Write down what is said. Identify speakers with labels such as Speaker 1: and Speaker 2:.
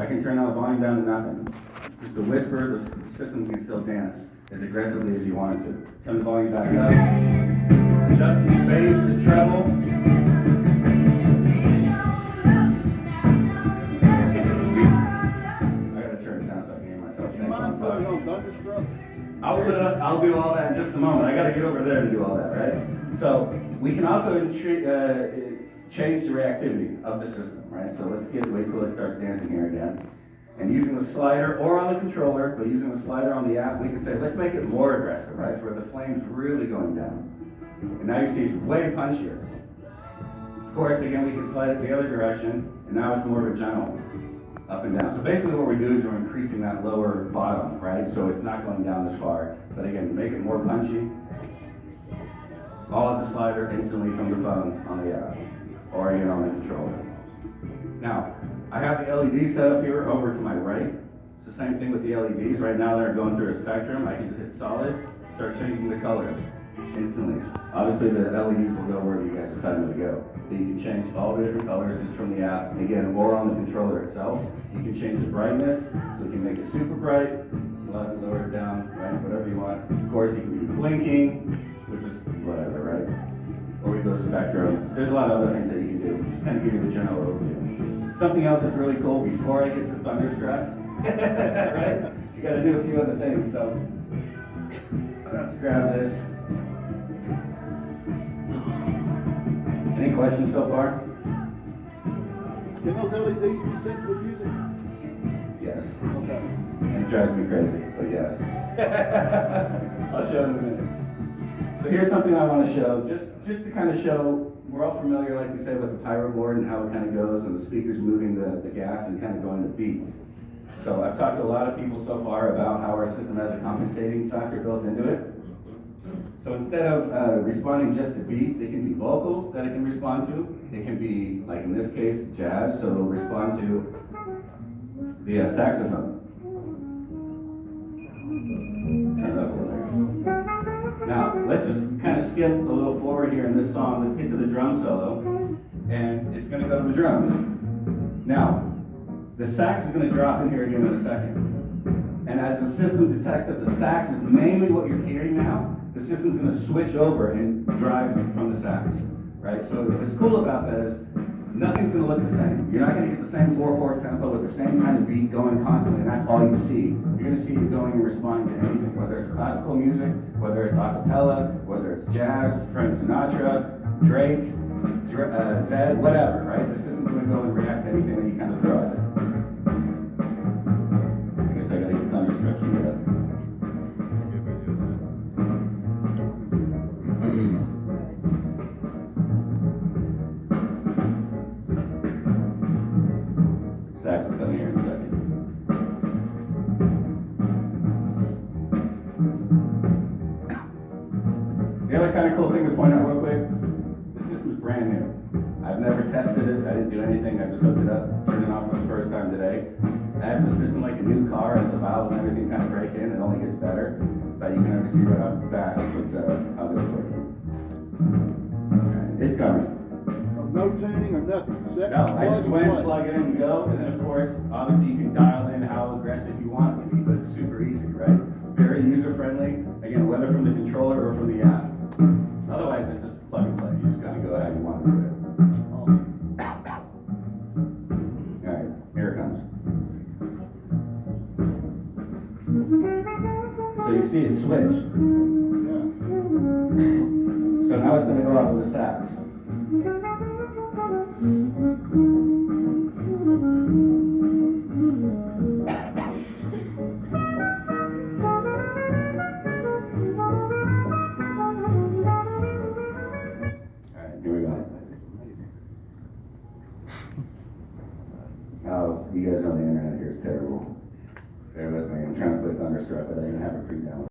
Speaker 1: I can turn the volume down to nothing. Just a whisper, the system can still dance as aggressively as you want it to. Turn the volume back up. Adjust the bass, the treble. I gotta turn it down so I can hear myself.
Speaker 2: You mind putting it on Thunderstruck?
Speaker 1: I'll do all that in just a moment. I gotta get over there to do all that, right? So we can also change the reactivity of the system, right? So wait till it starts dancing here again. And using the slider or on the controller, but using the slider on the app, we can say, let's make it more aggressive, right? So where the flame's really going down. And now you see it's way punchier. Of course, again, we can slide it the other direction, and now it's more of a gentle up and down. So basically what we do is we're increasing that lower bottom, right? So it's not going down as far. But again, to make it more punchy, all of the slider instantly from the phone on the app, or again on the controller. Now, I have the LED set up here over to my right. It's the same thing with the LEDs. Right now they're going through a spectrum. I can just hit solid, start changing the colors instantly. Obviously the LEDs will go wherever you guys decide them to go. But you can change all the different colors just from the app, again, or on the controller itself. You can change the brightness, so you can make it super bright, lower it down, right, whatever you want. Of course, you can do blinking, which is whatever, right? Or we go spectrum. There's a lot of other things that you can do. Just kind of give you the general overview. Something else that's really cool before I get to Thunderstruck, right? You got to do a few other things. So let's grab this. Any questions so far?
Speaker 2: Can those LEDs be synced with music?
Speaker 1: Yes.
Speaker 2: Okay.
Speaker 1: And it drives me crazy, but yes. I'll show in a minute. So here's something I want to show, just to kind of show. We're all familiar, like we said, with the pyro board and how it kind of goes, and the speakers moving the gas and kind of going to beats. So I've talked to a lot of people so far about how our system has a compensating factor built into it. So instead of responding just to beats, it can be vocals that it can respond to. It can be, like in this case, jazz, so it'll respond to the saxophone. Turn it up a little bit. Now, let's just kind of skip a little forward here in this song. Let's get to the drum solo, and it's going to go to the drums. Now, the sax is going to drop in here again in a second. And as the system detects that the sax is mainly what you're hearing now, the system's going to switch over and drive from the sax, right? So what's cool about that is nothing's going to look the same. You're not going to get the same 4/4 tempo with the same kind of beat going constantly, and that's all you see. You're going to see it going and responding to anything, whether it's classical music, whether it's a cappella, whether it's jazz, Frank Sinatra, Drake, Zed, whatever, right? The system's going to go and react to anything that you kind of throw at it. I guess I got to get Thunderstruck queued up. Sax will come here in a second. The other kind of cool thing to point out real quick, the system's brand new. I've never tested it, I didn't do anything, I just hooked it up, turned it on for the first time today. As a system like a new car, as the valves and everything kind of break in, it only gets better. But you can already see right off the bat how this is working. It's coming.
Speaker 2: No tuning or nothing. Set,
Speaker 1: No, I just went,
Speaker 2: play.
Speaker 1: plug it in and go, and then of course, obviously you can dial in how aggressive you want it to be, but it's super easy, right? Very user-friendly, again, whether from the controller or from the app. Otherwise, it's just plug and play. You just gotta go how you want to do it. Alright, here it comes. So you see it switch.
Speaker 2: Yeah.
Speaker 1: So now it's gonna go off of the sax. Oh, you guys know the internet here is terrible. Bear with me. I'm trying to play Thunderstruck, but I didn't have it pre-downloaded.